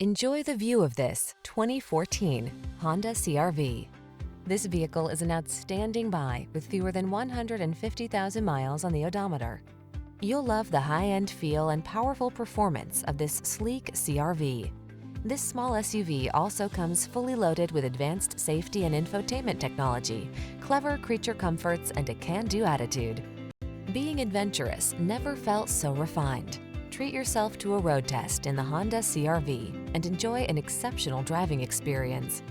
Enjoy the view of this 2014 Honda CR-V. This vehicle is an outstanding buy with fewer than 150,000 miles on the odometer. You'll love the high-end feel and powerful performance of this sleek CR-V. This small SUV also comes fully loaded with advanced safety and infotainment technology, clever creature comforts, and a can-do attitude. Being adventurous never felt so refined. Treat yourself to a road test in the Honda CR-V and enjoy an exceptional driving experience.